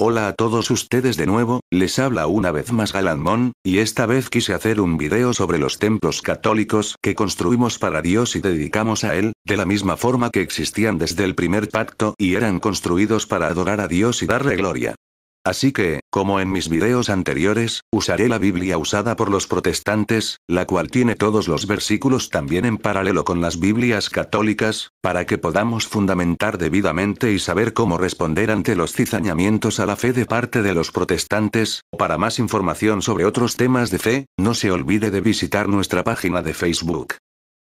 Hola a todos ustedes de nuevo, les habla una vez más Galanmón, y esta vez quise hacer un video sobre los templos católicos que construimos para Dios y dedicamos a Él, de la misma forma que existían desde el primer pacto y eran construidos para adorar a Dios y darle gloria. Así que, como en mis videos anteriores, usaré la Biblia usada por los protestantes, la cual tiene todos los versículos también en paralelo con las Biblias católicas, para que podamos fundamentar debidamente y saber cómo responder ante los cizañamientos a la fe de parte de los protestantes. Para más información sobre otros temas de fe, no se olvide de visitar nuestra página de Facebook.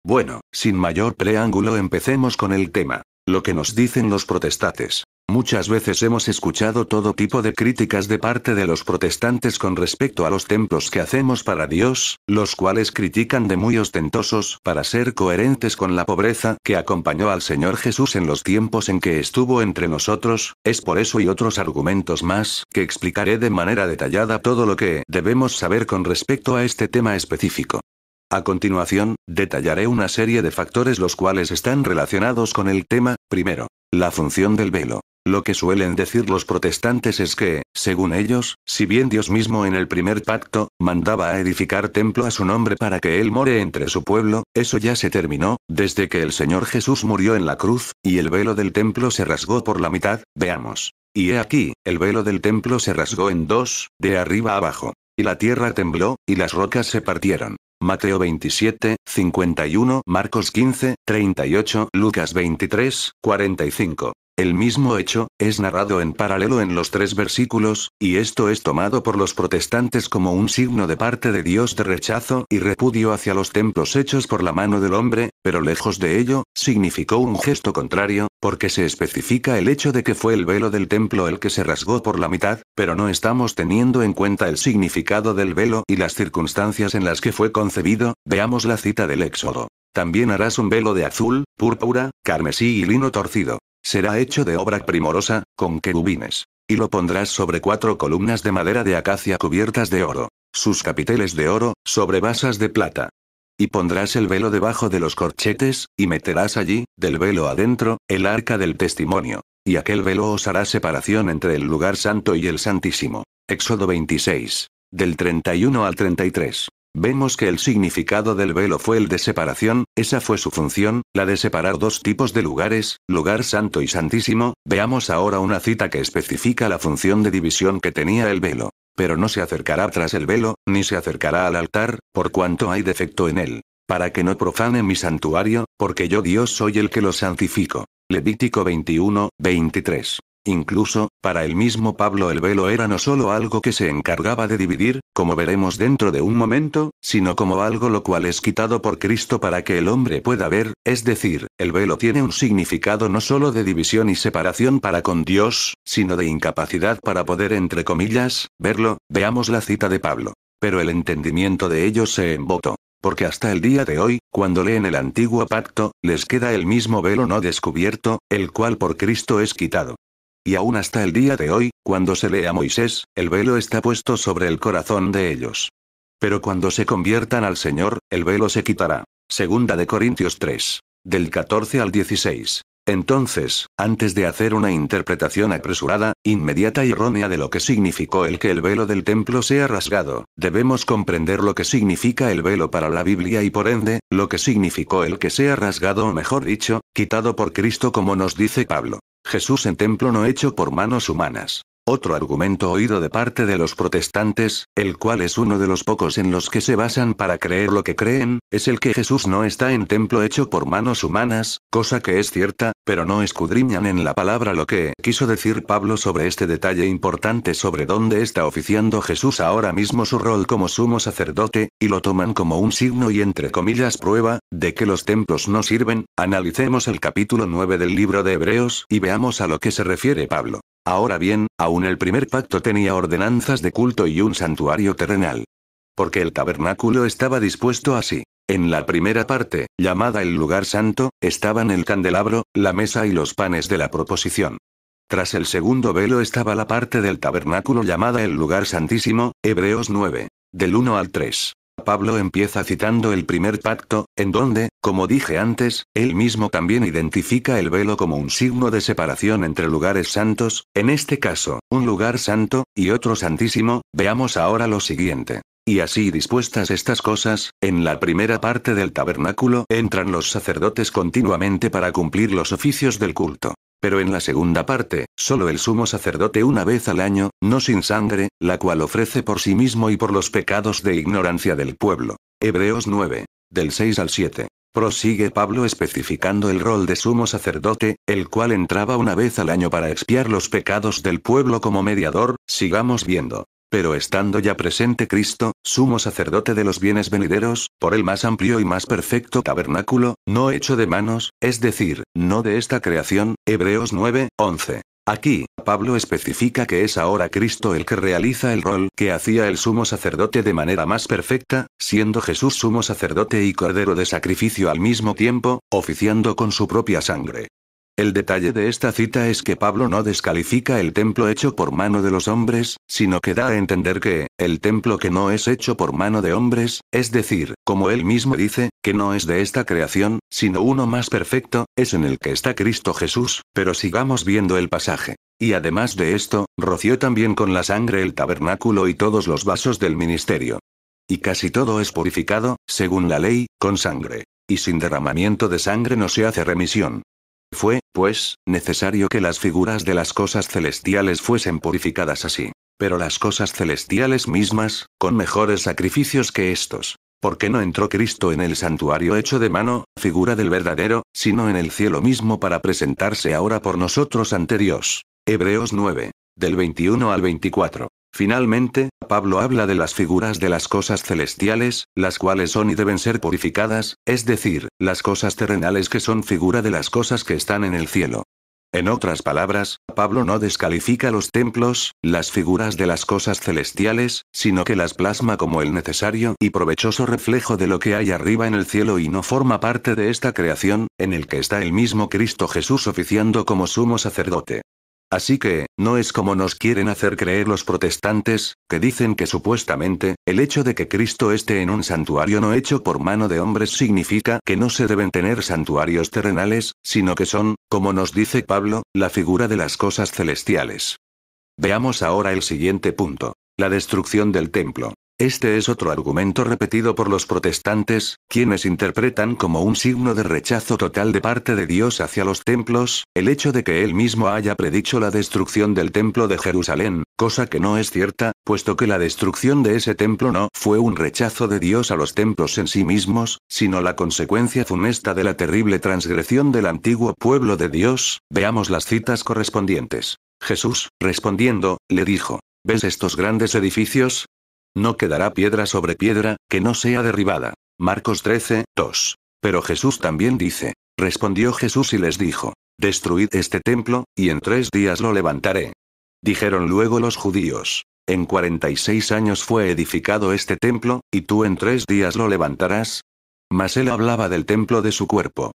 Bueno, sin mayor preámbulo empecemos con el tema. Lo que nos dicen los protestantes. Muchas veces hemos escuchado todo tipo de críticas de parte de los protestantes con respecto a los templos que hacemos para Dios, los cuales critican de muy ostentosos para ser coherentes con la pobreza que acompañó al Señor Jesús en los tiempos en que estuvo entre nosotros. Es por eso y otros argumentos más que explicaré de manera detallada todo lo que debemos saber con respecto a este tema específico. A continuación, detallaré una serie de factores los cuales están relacionados con el tema. Primero, la función del velo. Lo que suelen decir los protestantes es que, según ellos, si bien Dios mismo en el primer pacto, mandaba a edificar templo a su nombre para que Él more entre su pueblo, eso ya se terminó, desde que el Señor Jesús murió en la cruz, y el velo del templo se rasgó por la mitad. Veamos. Y he aquí, el velo del templo se rasgó en dos, de arriba a abajo. Y la tierra tembló, y las rocas se partieron. Mateo 27, 51, Marcos 15, 38, Lucas 23, 45. El mismo hecho, es narrado en paralelo en los tres versículos, y esto es tomado por los protestantes como un signo de parte de Dios de rechazo y repudio hacia los templos hechos por la mano del hombre, pero lejos de ello, significó un gesto contrario, porque se especifica el hecho de que fue el velo del templo el que se rasgó por la mitad, pero no estamos teniendo en cuenta el significado del velo y las circunstancias en las que fue concebido. Veamos la cita del Éxodo. También harás un velo de azul, púrpura, carmesí y lino torcido. Será hecho de obra primorosa, con querubines. Y lo pondrás sobre 4 columnas de madera de acacia cubiertas de oro. Sus capiteles de oro, sobre basas de plata. Y pondrás el velo debajo de los corchetes, y meterás allí, del velo adentro, el arca del testimonio. Y aquel velo os hará separación entre el lugar santo y el santísimo. Éxodo 26. Del 31 al 33. Vemos que el significado del velo fue el de separación, esa fue su función, la de separar dos tipos de lugares, lugar santo y santísimo. Veamos ahora una cita que especifica la función de división que tenía el velo. Pero no se acercará tras el velo, ni se acercará al altar, por cuanto hay defecto en él. Para que no profane mi santuario, porque yo Dios soy el que lo santifico. Levítico 21, 23. Incluso, para el mismo Pablo el velo era no solo algo que se encargaba de dividir, como veremos dentro de un momento, sino como algo lo cual es quitado por Cristo para que el hombre pueda ver, es decir, el velo tiene un significado no solo de división y separación para con Dios, sino de incapacidad para poder entre comillas, verlo. Veamos la cita de Pablo. Pero el entendimiento de ellos se embotó. Porque hasta el día de hoy, cuando leen el antiguo pacto, les queda el mismo velo no descubierto, el cual por Cristo es quitado. Y aún hasta el día de hoy, cuando se lee a Moisés, el velo está puesto sobre el corazón de ellos. Pero cuando se conviertan al Señor, el velo se quitará. Segunda de Corintios 3. Del 14 al 16. Entonces, antes de hacer una interpretación apresurada, inmediata y errónea de lo que significó el que el velo del templo sea rasgado, debemos comprender lo que significa el velo para la Biblia y por ende, lo que significó el que sea rasgado o mejor dicho, quitado por Cristo como nos dice Pablo. Jesús en templo no hecho por manos humanas. Otro argumento oído de parte de los protestantes, el cual es uno de los pocos en los que se basan para creer lo que creen, es el que Jesús no está en templo hecho por manos humanas, cosa que es cierta, pero no escudriñan en la palabra lo que quiso decir Pablo sobre este detalle importante sobre dónde está oficiando Jesús ahora mismo su rol como sumo sacerdote, y lo toman como un signo y entre comillas prueba, de que los templos no sirven. Analicemos el capítulo 9 del libro de Hebreos y veamos a lo que se refiere Pablo. Ahora bien, aún el primer pacto tenía ordenanzas de culto y un santuario terrenal. Porque el tabernáculo estaba dispuesto así. En la primera parte, llamada el lugar santo, estaban el candelabro, la mesa y los panes de la proposición. Tras el segundo velo estaba la parte del tabernáculo llamada el lugar santísimo, Hebreos 9. Del 1 al 3. Pablo empieza citando el primer pacto, en donde, como dije antes, él mismo también identifica el velo como un signo de separación entre lugares santos, en este caso, un lugar santo, y otro santísimo. Veamos ahora lo siguiente. Y así dispuestas estas cosas, en la primera parte del tabernáculo entran los sacerdotes continuamente para cumplir los oficios del culto. Pero en la segunda parte, solo el sumo sacerdote una vez al año, no sin sangre, la cual ofrece por sí mismo y por los pecados de ignorancia del pueblo. Hebreos 9. Del 6 al 7. Prosigue Pablo especificando el rol de sumo sacerdote, el cual entraba una vez al año para expiar los pecados del pueblo como mediador. Sigamos viendo. Pero estando ya presente Cristo, sumo sacerdote de los bienes venideros, por el más amplio y más perfecto tabernáculo, no hecho de manos, es decir, no de esta creación. Hebreos 9, 11. Aquí, Pablo especifica que es ahora Cristo el que realiza el rol que hacía el sumo sacerdote de manera más perfecta, siendo Jesús sumo sacerdote y cordero de sacrificio al mismo tiempo, oficiando con su propia sangre. El detalle de esta cita es que Pablo no descalifica el templo hecho por mano de los hombres, sino que da a entender que, el templo que no es hecho por mano de hombres, es decir, como él mismo dice, que no es de esta creación, sino uno más perfecto, es en el que está Cristo Jesús. Pero sigamos viendo el pasaje. Y además de esto, roció también con la sangre el tabernáculo y todos los vasos del ministerio. Y casi todo es purificado, según la ley, con sangre. Y sin derramamiento de sangre no se hace remisión. Fue, pues, necesario que las figuras de las cosas celestiales fuesen purificadas así. Pero las cosas celestiales mismas, con mejores sacrificios que estos. Porque no entró Cristo en el santuario hecho de mano, figura del verdadero, sino en el cielo mismo para presentarse ahora por nosotros ante Dios. Hebreos 9. Del 21 al 24. Finalmente, Pablo habla de las figuras de las cosas celestiales, las cuales son y deben ser purificadas, es decir, las cosas terrenales que son figura de las cosas que están en el cielo. En otras palabras, Pablo no descalifica los templos, las figuras de las cosas celestiales, sino que las plasma como el necesario y provechoso reflejo de lo que hay arriba en el cielo y no forma parte de esta creación, en el que está el mismo Cristo Jesús oficiando como sumo sacerdote. Así que, no es como nos quieren hacer creer los protestantes, que dicen que supuestamente, el hecho de que Cristo esté en un santuario no hecho por mano de hombres significa que no se deben tener santuarios terrenales, sino que son, como nos dice Pablo, la figura de las cosas celestiales. Veamos ahora el siguiente punto. La destrucción del templo. Este es otro argumento repetido por los protestantes, quienes interpretan como un signo de rechazo total de parte de Dios hacia los templos, el hecho de que él mismo haya predicho la destrucción del templo de Jerusalén, cosa que no es cierta, puesto que la destrucción de ese templo no fue un rechazo de Dios a los templos en sí mismos, sino la consecuencia funesta de la terrible transgresión del antiguo pueblo de Dios. Veamos las citas correspondientes. Jesús, respondiendo, le dijo: ¿Ves estos grandes edificios? No quedará piedra sobre piedra, que no sea derribada. Marcos 13, 2. Pero Jesús también dice. Respondió Jesús y les dijo: Destruid este templo, y en 3 días lo levantaré. Dijeron luego los judíos: En 46 años fue edificado este templo, y tú en 3 días lo levantarás. Mas él hablaba del templo de su cuerpo.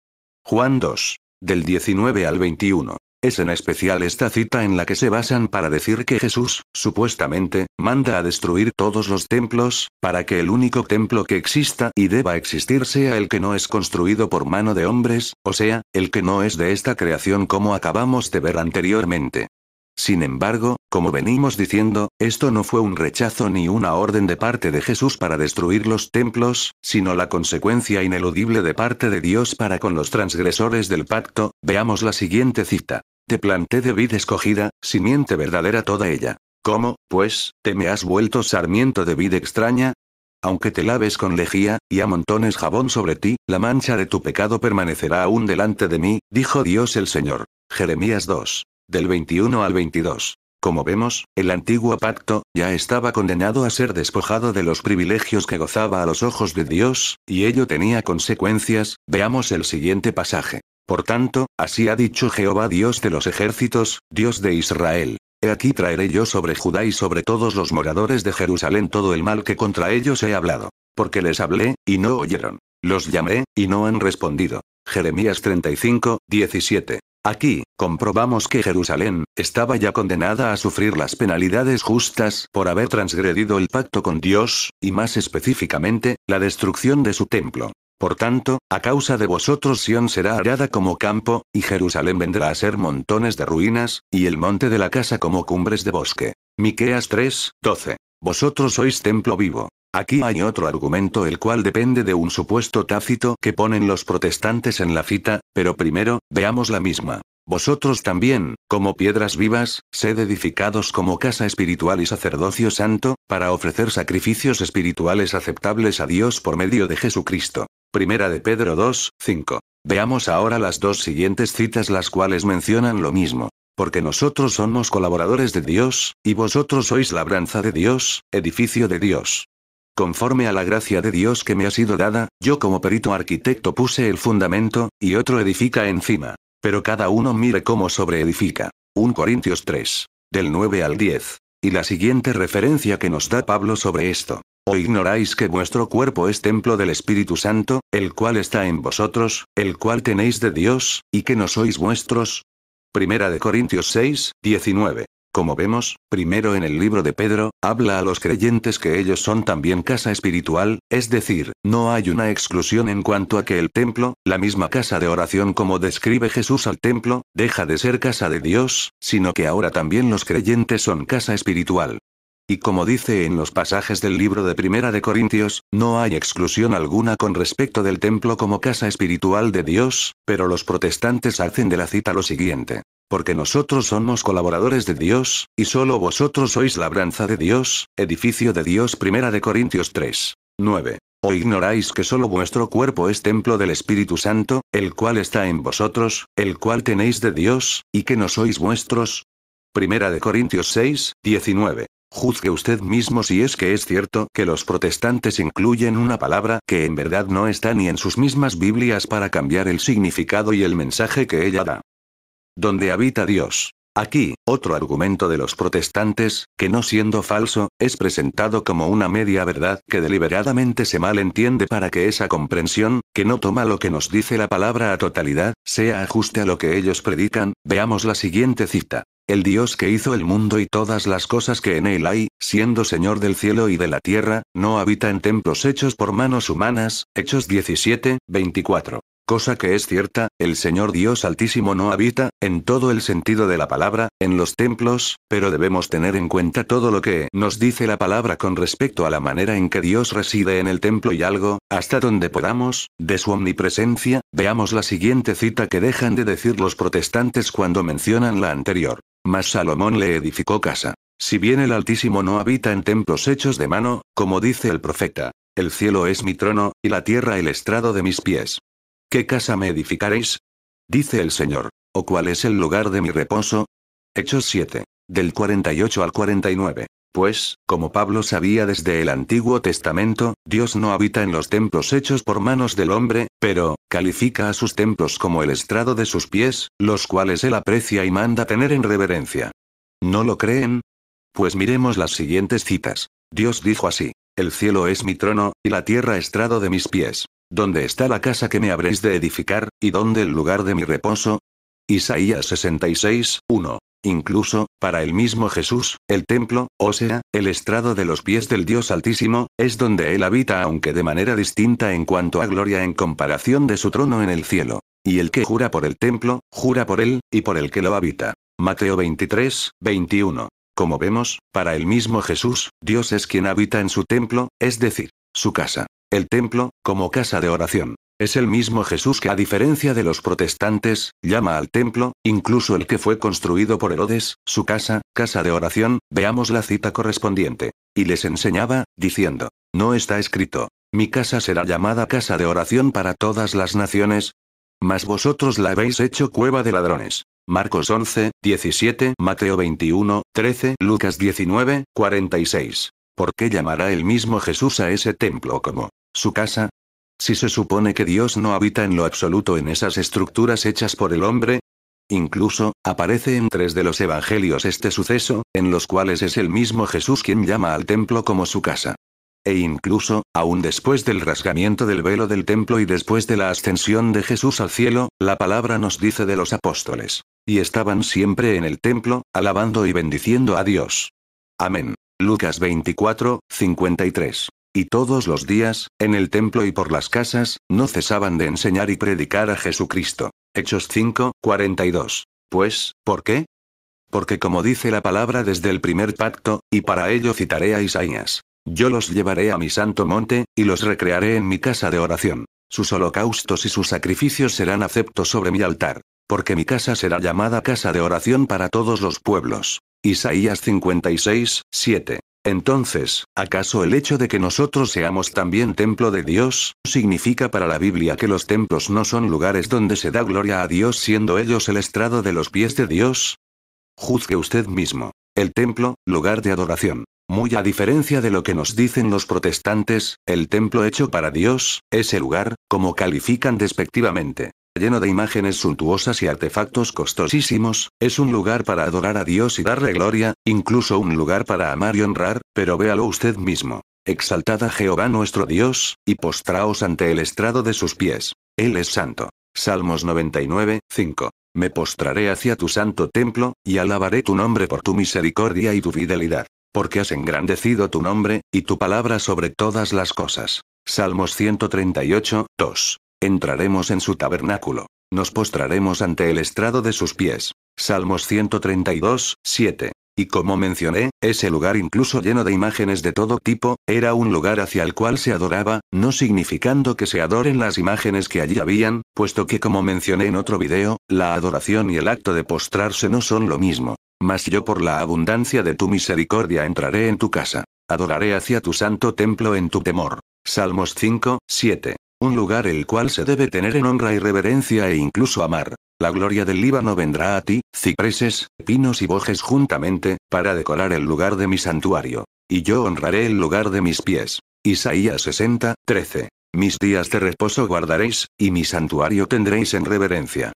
Juan 2. Del 19 al 21. Es en especial esta cita en la que se basan para decir que Jesús, supuestamente, manda a destruir todos los templos, para que el único templo que exista y deba existir sea el que no es construido por mano de hombres, o sea, el que no es de esta creación como acabamos de ver anteriormente. Sin embargo, como venimos diciendo, esto no fue un rechazo ni una orden de parte de Jesús para destruir los templos, sino la consecuencia ineludible de parte de Dios para con los transgresores del pacto. Veamos la siguiente cita. Te planté de vid escogida, simiente verdadera toda ella. ¿Cómo, pues, te me has vuelto sarmiento de vid extraña? Aunque te laves con lejía, y amontones jabón sobre ti, la mancha de tu pecado permanecerá aún delante de mí, dijo Dios el Señor. Jeremías 2. Del 21 al 22. Como vemos, el antiguo pacto ya estaba condenado a ser despojado de los privilegios que gozaba a los ojos de Dios, y ello tenía consecuencias. Veamos el siguiente pasaje. Por tanto, así ha dicho Jehová Dios de los ejércitos, Dios de Israel. He aquí traeré yo sobre Judá y sobre todos los moradores de Jerusalén todo el mal que contra ellos he hablado. Porque les hablé, y no oyeron. Los llamé, y no han respondido. Jeremías 35, 17. Aquí, comprobamos que Jerusalén estaba ya condenada a sufrir las penalidades justas por haber transgredido el pacto con Dios, y más específicamente, la destrucción de su templo. Por tanto, a causa de vosotros Sión será arada como campo, y Jerusalén vendrá a ser montones de ruinas, y el monte de la casa como cumbres de bosque. Miqueas 3:12. Vosotros sois templo vivo. Aquí hay otro argumento el cual depende de un supuesto tácito que ponen los protestantes en la cita, pero primero, veamos la misma. Vosotros también, como piedras vivas, sed edificados como casa espiritual y sacerdocio santo, para ofrecer sacrificios espirituales aceptables a Dios por medio de Jesucristo. Primera de Pedro 2:5. Veamos ahora las dos siguientes citas las cuales mencionan lo mismo. Porque nosotros somos colaboradores de Dios, y vosotros sois labranza de Dios, edificio de Dios. Conforme a la gracia de Dios que me ha sido dada, yo como perito arquitecto puse el fundamento, y otro edifica encima. Pero cada uno mire cómo sobreedifica. 1 Corintios 3. Del 9 al 10. Y la siguiente referencia que nos da Pablo sobre esto. ¿O ignoráis que vuestro cuerpo es templo del Espíritu Santo, el cual está en vosotros, el cual tenéis de Dios, y que no sois vuestros? Primera de Corintios 6:19. Como vemos, primero en el libro de Pedro, habla a los creyentes que ellos son también casa espiritual, es decir, no hay una exclusión en cuanto a que el templo, la misma casa de oración como describe Jesús al templo, deja de ser casa de Dios, sino que ahora también los creyentes son casa espiritual. Y como dice en los pasajes del libro de Primera de Corintios, no hay exclusión alguna con respecto del templo como casa espiritual de Dios, pero los protestantes hacen de la cita lo siguiente. Porque nosotros somos colaboradores de Dios, y solo vosotros sois labranza de Dios, edificio de Dios. Primera de Corintios 3:9. ¿O ignoráis que solo vuestro cuerpo es templo del Espíritu Santo, el cual está en vosotros, el cual tenéis de Dios, y que no sois vuestros? Primera de Corintios 6:19. Juzgue usted mismo si es que es cierto que los protestantes incluyen una palabra que en verdad no está ni en sus mismas Biblias para cambiar el significado y el mensaje que ella da. Donde habita Dios. Aquí, otro argumento de los protestantes, que no siendo falso, es presentado como una media verdad que deliberadamente se malentiende para que esa comprensión, que no toma lo que nos dice la palabra a totalidad, sea ajuste a lo que ellos predican. Veamos la siguiente cita. El Dios que hizo el mundo y todas las cosas que en él hay, siendo Señor del cielo y de la tierra, no habita en templos hechos por manos humanas. Hechos 17:24. Cosa que es cierta, el Señor Dios Altísimo no habita, en todo el sentido de la palabra, en los templos, pero debemos tener en cuenta todo lo que nos dice la palabra con respecto a la manera en que Dios reside en el templo y algo, hasta donde podamos, de su omnipresencia. Veamos la siguiente cita que dejan de decir los protestantes cuando mencionan la anterior. Mas Salomón le edificó casa. Si bien el Altísimo no habita en templos hechos de mano, como dice el profeta, el cielo es mi trono, y la tierra el estrado de mis pies. ¿Qué casa me edificaréis? Dice el Señor. ¿O cuál es el lugar de mi reposo? Hechos 7. Del 48 al 49. Pues, como Pablo sabía desde el Antiguo Testamento, Dios no habita en los templos hechos por manos del hombre, pero califica a sus templos como el estrado de sus pies, los cuales él aprecia y manda tener en reverencia. ¿No lo creen? Pues miremos las siguientes citas. Dios dijo así: el cielo es mi trono, y la tierra estrado de mis pies. ¿Dónde está la casa que me habréis de edificar, y dónde el lugar de mi reposo? Isaías 66:1. Incluso, para el mismo Jesús, el templo, o sea, el estrado de los pies del Dios Altísimo, es donde él habita, aunque de manera distinta en cuanto a gloria en comparación de su trono en el cielo. Y el que jura por el templo, jura por él, y por el que lo habita. Mateo 23:21. Como vemos, para el mismo Jesús, Dios es quien habita en su templo, es decir, su casa. El templo, como casa de oración. Es el mismo Jesús que, a diferencia de los protestantes, llama al templo, incluso el que fue construido por Herodes, su casa, casa de oración. Veamos la cita correspondiente. Y les enseñaba, diciendo: ¿no está escrito, mi casa será llamada casa de oración para todas las naciones? Mas vosotros la habéis hecho cueva de ladrones. Marcos 11:17, Mateo 21:13, Lucas 19:46. ¿Por qué llamará el mismo Jesús a ese templo como su casa? Si se supone que Dios no habita en lo absoluto en esas estructuras hechas por el hombre. Incluso, aparece en 3 de los evangelios este suceso, en los cuales es el mismo Jesús quien llama al templo como su casa. e incluso, aún después del rasgamiento del velo del templo y después de la ascensión de Jesús al cielo, la palabra nos dice de los apóstoles. Y estaban siempre en el templo, alabando y bendiciendo a Dios. Amén. Lucas 24, 53. Y todos los días, en el templo y por las casas, no cesaban de enseñar y predicar a Jesucristo. Hechos 5, 42. Pues, ¿por qué? Porque como dice la palabra desde el primer pacto, y para ello citaré a Isaías. Yo los llevaré a mi santo monte, y los recrearé en mi casa de oración. Sus holocaustos y sus sacrificios serán aceptos sobre mi altar. Porque mi casa será llamada casa de oración para todos los pueblos. Isaías 56, 7. Entonces, ¿acaso el hecho de que nosotros seamos también templo de Dios, significa para la Biblia que los templos no son lugares donde se da gloria a Dios siendo ellos el estrado de los pies de Dios? Juzgue usted mismo. El templo, lugar de adoración. Muy a diferencia de lo que nos dicen los protestantes, el templo hecho para Dios, ese lugar, como califican despectivamente, lleno de imágenes suntuosas y artefactos costosísimos, es un lugar para adorar a Dios y darle gloria, incluso un lugar para amar y honrar, pero véalo usted mismo. Exaltad a Jehová nuestro Dios, y postraos ante el estrado de sus pies. Él es santo. Salmos 99, 5. Me postraré hacia tu santo templo, y alabaré tu nombre por tu misericordia y tu fidelidad. Porque has engrandecido tu nombre, y tu palabra sobre todas las cosas. Salmos 138, 2. Entraremos en su tabernáculo. Nos postraremos ante el estrado de sus pies. Salmos 132, 7. Y como mencioné, ese lugar incluso lleno de imágenes de todo tipo, era un lugar hacia el cual se adoraba, no significando que se adoren las imágenes que allí habían, puesto que como mencioné en otro video, la adoración y el acto de postrarse no son lo mismo. Mas yo por la abundancia de tu misericordia entraré en tu casa. Adoraré hacia tu santo templo en tu temor. Salmos 5, 7. Un lugar el cual se debe tener en honra y reverencia e incluso amar. La gloria del Líbano vendrá a ti, cipreses, pinos y bojes juntamente, para decorar el lugar de mi santuario. Y yo honraré el lugar de mis pies. Isaías 60, 13. Mis días de reposo guardaréis, y mi santuario tendréis en reverencia.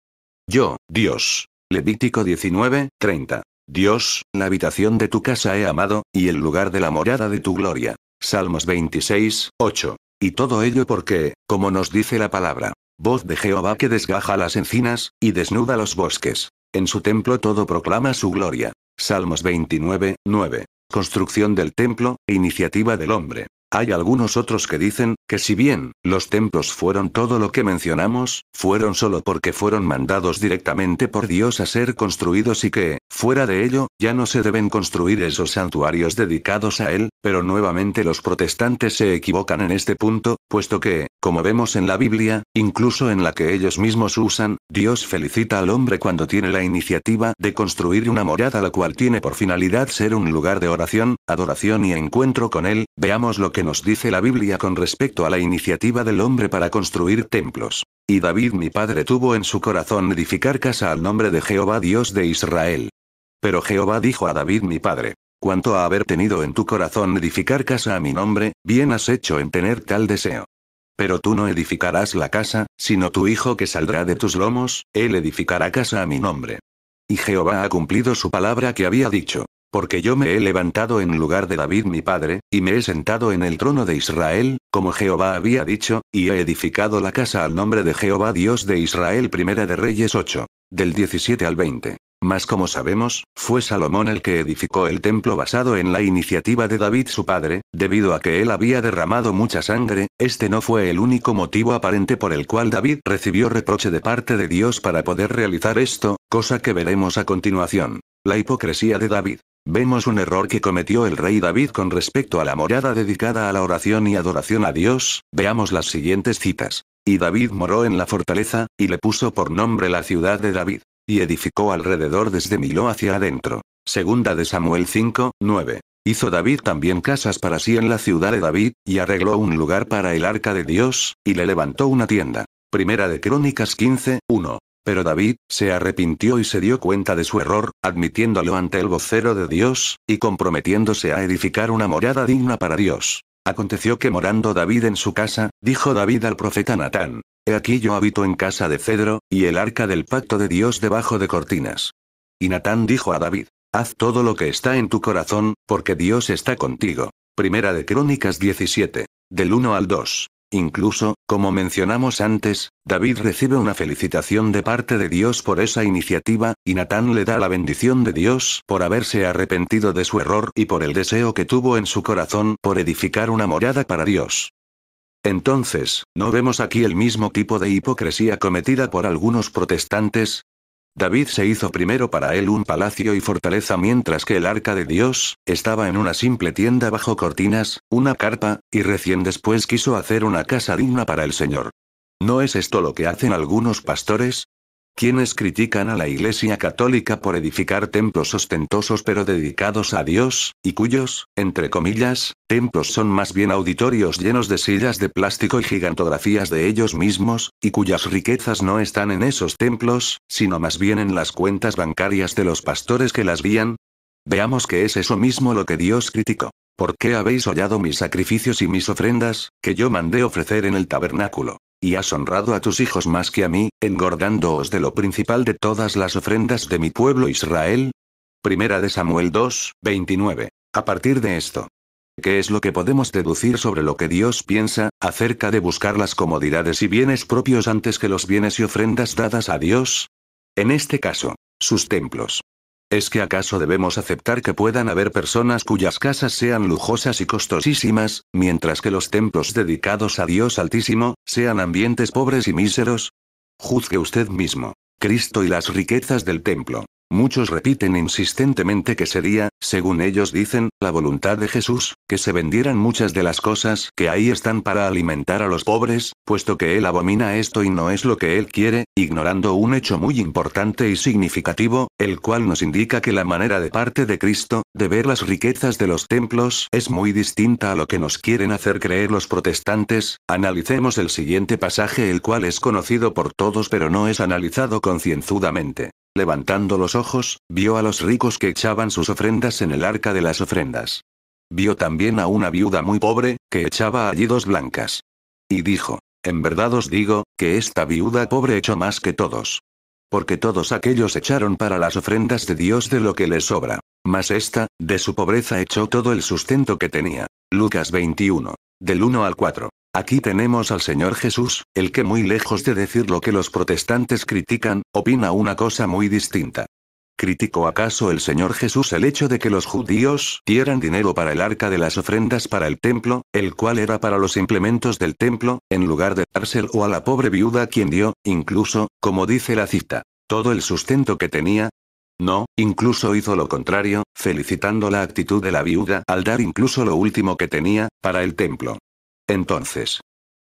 Yo, Dios. Levítico 19, 30. Dios, la habitación de tu casa he amado, y el lugar de la morada de tu gloria. Salmos 26, 8. Y todo ello porque, como nos dice la palabra, voz de Jehová que desgaja las encinas, y desnuda los bosques. En su templo todo proclama su gloria. Salmos 29, 9. Construcción del templo, e iniciativa del hombre. Hay algunos otros que dicen, que si bien, los templos fueron todo lo que mencionamos, fueron solo porque fueron mandados directamente por Dios a ser construidos y que, fuera de ello, ya no se deben construir esos santuarios dedicados a él, pero nuevamente los protestantes se equivocan en este punto, puesto que, como vemos en la Biblia, incluso en la que ellos mismos usan, Dios felicita al hombre cuando tiene la iniciativa de construir una morada la cual tiene por finalidad ser un lugar de oración, adoración y encuentro con él. Veamos lo que nos dice la Biblia con respecto a la iniciativa del hombre para construir templos. Y David mi padre tuvo en su corazón edificar casa al nombre de Jehová Dios de Israel. Pero Jehová dijo a David mi padre: cuanto a haber tenido en tu corazón edificar casa a mi nombre, bien has hecho en tener tal deseo. Pero tú no edificarás la casa, sino tu hijo que saldrá de tus lomos, él edificará casa a mi nombre. Y Jehová ha cumplido su palabra que había dicho. Porque yo me he levantado en lugar de David mi padre, y me he sentado en el trono de Israel, como Jehová había dicho, y he edificado la casa al nombre de Jehová Dios de Israel. Primera de Reyes 8. Del 17 al 20. Mas como sabemos, fue Salomón el que edificó el templo basado en la iniciativa de David su padre, debido a que él había derramado mucha sangre. Este no fue el único motivo aparente por el cual David recibió reproche de parte de Dios para poder realizar esto, cosa que veremos a continuación. La hipocresía de David. Vemos un error que cometió el rey David con respecto a la morada dedicada a la oración y adoración a Dios. Veamos las siguientes citas. Y David moró en la fortaleza, y le puso por nombre la ciudad de David. Y edificó alrededor desde Miló hacia adentro. Segunda de Samuel 5, 9. Hizo David también casas para sí en la ciudad de David, y arregló un lugar para el arca de Dios, y le levantó una tienda. Primera de Crónicas 15, 1. Pero David se arrepintió y se dio cuenta de su error, admitiéndolo ante el vocero de Dios, y comprometiéndose a edificar una morada digna para Dios. Aconteció que morando David en su casa, dijo David al profeta Natán: He aquí yo habito en casa de cedro, y el arca del pacto de Dios debajo de cortinas. Y Natán dijo a David: Haz todo lo que está en tu corazón, porque Dios está contigo. Primera de Crónicas 17. Del 1 al 2. Incluso, como mencionamos antes, David recibe una felicitación de parte de Dios por esa iniciativa, y Natán le da la bendición de Dios por haberse arrepentido de su error y por el deseo que tuvo en su corazón por edificar una morada para Dios. Entonces, ¿no vemos aquí el mismo tipo de hipocresía cometida por algunos protestantes? David se hizo primero para él un palacio y fortaleza mientras que el arca de Dios estaba en una simple tienda bajo cortinas, una carpa, y recién después quiso hacer una casa digna para el Señor. ¿No es esto lo que hacen algunos pastores? Quienes critican a la Iglesia Católica por edificar templos ostentosos pero dedicados a Dios, y cuyos, entre comillas, templos son más bien auditorios llenos de sillas de plástico y gigantografías de ellos mismos, y cuyas riquezas no están en esos templos, sino más bien en las cuentas bancarias de los pastores que las guían. Veamos que es eso mismo lo que Dios criticó. ¿Por qué habéis hollado mis sacrificios y mis ofrendas, que yo mandé ofrecer en el tabernáculo? Y has honrado a tus hijos más que a mí, engordándoos de lo principal de todas las ofrendas de mi pueblo Israel. Primera de Samuel 2, 29. A partir de esto, ¿qué es lo que podemos deducir sobre lo que Dios piensa, acerca de buscar las comodidades y bienes propios antes que los bienes y ofrendas dadas a Dios? En este caso, sus templos. ¿Es que acaso debemos aceptar que puedan haber personas cuyas casas sean lujosas y costosísimas, mientras que los templos dedicados a Dios Altísimo, sean ambientes pobres y míseros? Juzgue usted mismo. Cristo y las riquezas del templo. Muchos repiten insistentemente que sería, según ellos dicen, la voluntad de Jesús, que se vendieran muchas de las cosas que ahí están para alimentar a los pobres, puesto que Él abomina esto y no es lo que Él quiere, ignorando un hecho muy importante y significativo, el cual nos indica que la manera de parte de Cristo, de ver las riquezas de los templos, es muy distinta a lo que nos quieren hacer creer los protestantes. Analicemos el siguiente pasaje, el cual es conocido por todos pero no es analizado concienzudamente. Levantando los ojos, vio a los ricos que echaban sus ofrendas en el arca de las ofrendas. Vio también a una viuda muy pobre, que echaba allí 2 blancas. Y dijo: en verdad os digo, que esta viuda pobre echó más que todos. Porque todos aquellos echaron para las ofrendas de Dios de lo que les sobra. Mas esta, de su pobreza echó todo el sustento que tenía. Lucas 21. Del 1 al 4. Aquí tenemos al Señor Jesús, el que muy lejos de decir lo que los protestantes critican, opina una cosa muy distinta. ¿Criticó acaso el Señor Jesús el hecho de que los judíos dieran dinero para el arca de las ofrendas para el templo, el cual era para los implementos del templo, en lugar de dárselo a la pobre viuda quien dio, incluso, como dice la cita, todo el sustento que tenía? No, incluso hizo lo contrario, felicitando la actitud de la viuda al dar incluso lo último que tenía, para el templo. Entonces,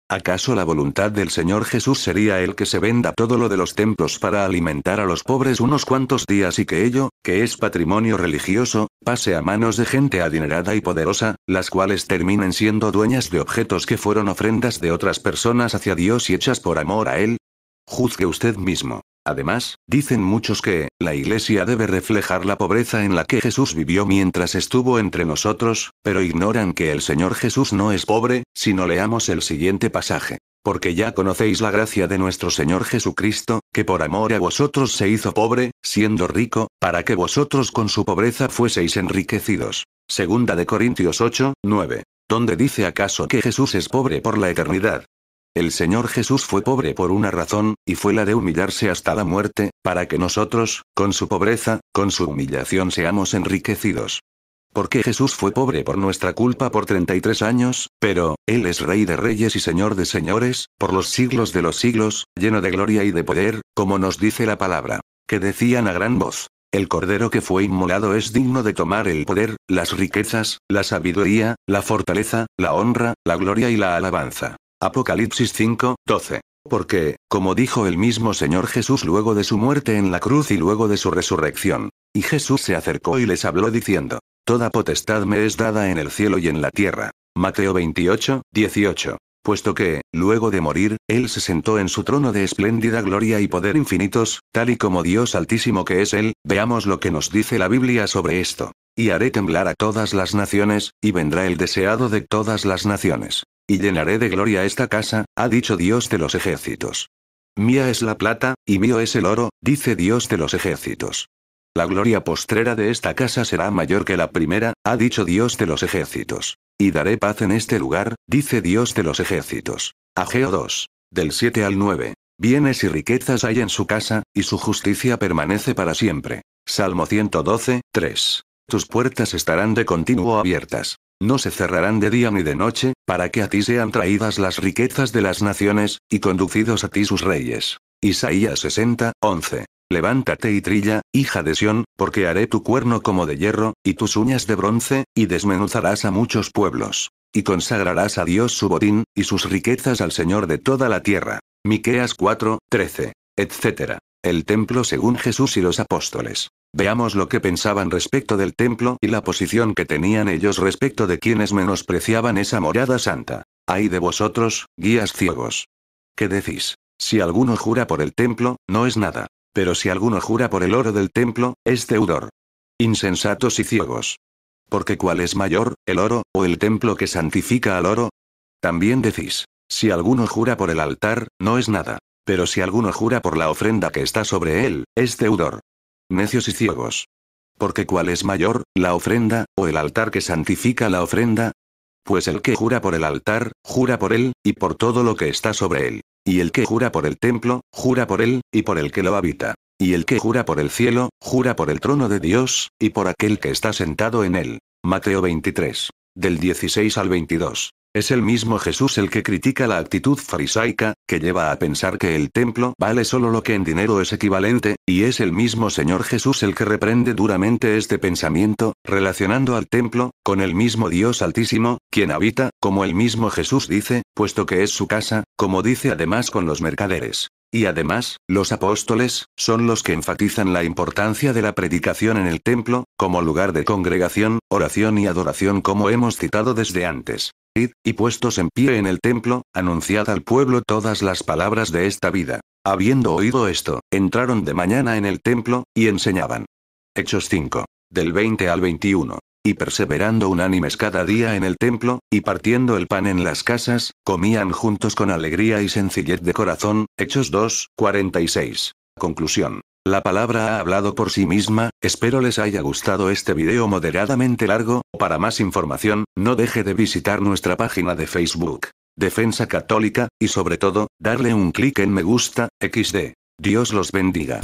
¿acaso la voluntad del Señor Jesús sería el que se venda todo lo de los templos para alimentar a los pobres unos cuantos días y que ello, que es patrimonio religioso, pase a manos de gente adinerada y poderosa, las cuales terminen siendo dueñas de objetos que fueron ofrendas de otras personas hacia Dios y hechas por amor a Él? Juzgue usted mismo. Además, dicen muchos que, la Iglesia debe reflejar la pobreza en la que Jesús vivió mientras estuvo entre nosotros, pero ignoran que el Señor Jesús no es pobre, sino leamos el siguiente pasaje. Porque ya conocéis la gracia de nuestro Señor Jesucristo, que por amor a vosotros se hizo pobre, siendo rico, para que vosotros con su pobreza fueseis enriquecidos. Segunda de Corintios 8, 9. ¿Dónde dice acaso que Jesús es pobre por la eternidad? El Señor Jesús fue pobre por una razón, y fue la de humillarse hasta la muerte, para que nosotros, con su pobreza, con su humillación seamos enriquecidos. Porque Jesús fue pobre por nuestra culpa por 33 años, pero, Él es Rey de Reyes y Señor de Señores, por los siglos de los siglos, lleno de gloria y de poder, como nos dice la palabra. Que decían a gran voz: el Cordero que fue inmolado es digno de tomar el poder, las riquezas, la sabiduría, la fortaleza, la honra, la gloria y la alabanza. Apocalipsis 5, 12. Porque, como dijo el mismo Señor Jesús luego de su muerte en la cruz y luego de su resurrección, y Jesús se acercó y les habló diciendo: toda potestad me es dada en el cielo y en la tierra. Mateo 28, 18. Puesto que, luego de morir, Él se sentó en su trono de espléndida gloria y poder infinitos, tal y como Dios Altísimo que es Él, veamos lo que nos dice la Biblia sobre esto. Y haré temblar a todas las naciones, y vendrá el deseado de todas las naciones. Y llenaré de gloria esta casa, ha dicho Dios de los ejércitos. Mía es la plata, y mío es el oro, dice Dios de los ejércitos. La gloria postrera de esta casa será mayor que la primera, ha dicho Dios de los ejércitos. Y daré paz en este lugar, dice Dios de los ejércitos. Ageo 2. Del 7 al 9. Bienes y riquezas hay en su casa, y su justicia permanece para siempre. Salmo 112, 3. Tus puertas estarán de continuo abiertas. No se cerrarán de día ni de noche, para que a ti sean traídas las riquezas de las naciones, y conducidos a ti sus reyes. Isaías 60, 11. Levántate y trilla, hija de Sión, porque haré tu cuerno como de hierro, y tus uñas de bronce, y desmenuzarás a muchos pueblos. Y consagrarás a Dios su botín, y sus riquezas al Señor de toda la tierra. Miqueas 4, 13. Etc. El templo según Jesús y los apóstoles. Veamos lo que pensaban respecto del templo y la posición que tenían ellos respecto de quienes menospreciaban esa morada santa. Ay de vosotros, guías ciegos. ¿Qué decís? Si alguno jura por el templo, no es nada. Pero si alguno jura por el oro del templo, es deudor. Insensatos y ciegos. Porque ¿cuál es mayor, el oro, o el templo que santifica al oro? También decís, si alguno jura por el altar, no es nada. Pero si alguno jura por la ofrenda que está sobre él, es deudor. Necios y ciegos. Porque ¿cuál es mayor, la ofrenda, o el altar que santifica la ofrenda? Pues el que jura por el altar, jura por él, y por todo lo que está sobre él. Y el que jura por el templo, jura por él, y por el que lo habita. Y el que jura por el cielo, jura por el trono de Dios, y por aquel que está sentado en él. Mateo 23. Del 16 al 22. Es el mismo Jesús el que critica la actitud farisaica, que lleva a pensar que el templo vale solo lo que en dinero es equivalente, y es el mismo Señor Jesús el que reprende duramente este pensamiento, relacionando al templo con el mismo Dios Altísimo, quien habita, como el mismo Jesús dice, puesto que es su casa, como dice además con los mercaderes. Y además, los apóstoles, son los que enfatizan la importancia de la predicación en el templo, como lugar de congregación, oración y adoración como hemos citado desde antes. Id, y puestos en pie en el templo, anunciad al pueblo todas las palabras de esta vida. Habiendo oído esto, entraron de mañana en el templo, y enseñaban. Hechos 5. Del 20 al 21. Y perseverando unánimes cada día en el templo, y partiendo el pan en las casas, comían juntos con alegría y sencillez de corazón. Hechos 2, 46. Conclusión. La palabra ha hablado por sí misma, espero les haya gustado este video moderadamente largo. Para más información, no deje de visitar nuestra página de Facebook, Defensa Católica, y sobre todo, darle un clic en me gusta, XD. Dios los bendiga.